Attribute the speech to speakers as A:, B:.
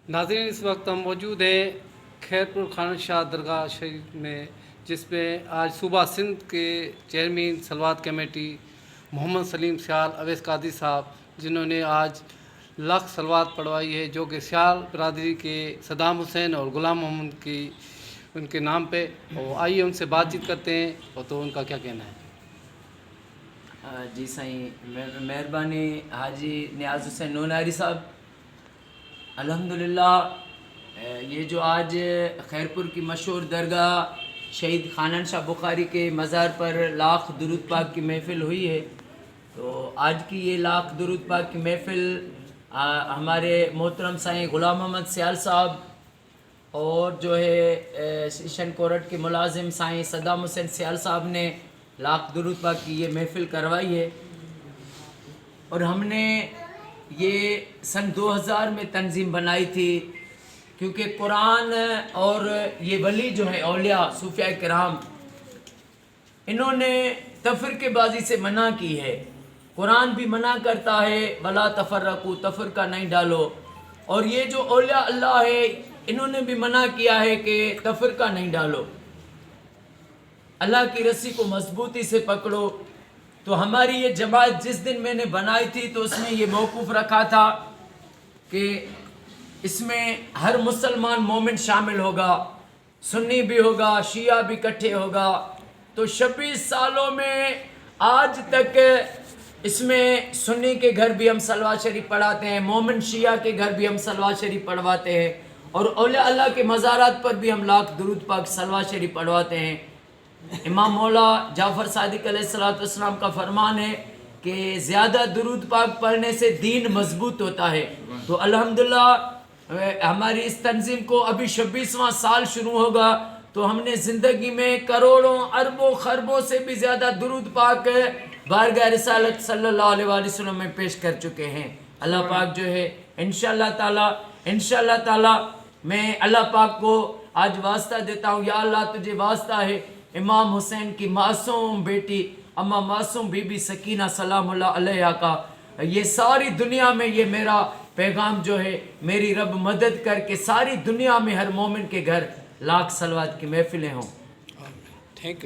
A: नाज़रीन, इस वक्त हम मौजूद हैं खैरपुर खान शाह दरगाह शरीफ में, जिसमें आज सूबा सिंध के चेयरमैन सलवात कमेटी मोहम्मद सलीम सियाल अवैस कादी साहब, जिन्होंने आज लाख सलवात पढ़वाई है, जो कि सियाल बरदरी के सदाम हुसैन और गुलाम मोहम्मद की उनके नाम पे। और आइए उनसे बातचीत करते हैं और तो उनका क्या कहना है।
B: जी साईं, मेहरबानी हाजी नियाज़ हुसैन नूनारी साहब। अल्हम्दुलिल्लाह, ये जो आज खैरपुर की मशहूर दरगाह शहीद खानन शाह बुखारी के मज़ार पर लाख दुरूद पाक की महफ़िल हुई है, तो आज की ये लाख दुरूद पाक की महफ़िल हमारे मोहतरम साईं गुलाम मोहम्मद सियाल साहब और जो है सेशन कोर्ट के मुलाजिम साईं सदाम हुसैन सियाल साहब ने लाख दुरूद पाक की ये महफ़िल करवाई है। और हमने ये सन 2000 में तंजीम बनाई थी, क्योंकि कुरान और ये वली जो है औलिया सूफिया किराम, इन्होंने तफरक़ेबाज़ी से मना की है। कुरान भी मना करता है वला तफर्रकू, तफरका नहीं डालो, और ये जो औलिया अल्लाह है इन्होंने भी मना किया है कि तफरका नहीं डालो, अल्लाह की रस्सी को मजबूती से पकड़ो। तो हमारी ये जमात जिस दिन मैंने बनाई थी तो उसमें ये मौकूफ़ रखा था कि इसमें हर मुसलमान मोमिन शामिल होगा, सुन्नी भी होगा, शिया भी इकट्ठे होगा। तो 26 सालों में आज तक इसमें सुन्नी के घर भी हम सलवात शरीफ पढ़ाते हैं, मोमिन शिया के घर भी हम सलवात शरीफ पढ़वाते हैं, और औलिया अल्लाह के मज़ारात पर भी हम लाख दुरूद पाक सलवात शरीफ पढ़वाते हैं। इमाम मौला जाफ़र सादिक अलैहिस्सलाम का फरमान है कि ज़्यादा दुरूद पाक पढ़ने से दीन मजबूत होता है। तो अल्हम्दुलिल्लाह हमारी इस तंजीम को अभी 26वां साल शुरू होगा, तो हमने ज़िंदगी में करोड़ों अरबों खरबों से भी ज़्यादा दुरूद पाक बारगाह रिसालत सल्लल्लाहु अलैहि वसल्लम में पेश कर चुके हैं। अल्लाह पाक जो है इंशाअल्लाह ताला मैं अल्लाह पाक को आज वास्ता देता हूँ, या अल्लाह तुझे वास्ता है इमाम हुसैन की मासूम बेटी अम्मा मासूम बीबी सकीना सलामुल्लाह अलैहा का, ये सारी दुनिया में ये मेरा पैगाम जो है, मेरी रब मदद करके सारी दुनिया में हर मोमिन के घर लाख सलवात की महफिलें हों।
A: Thank you.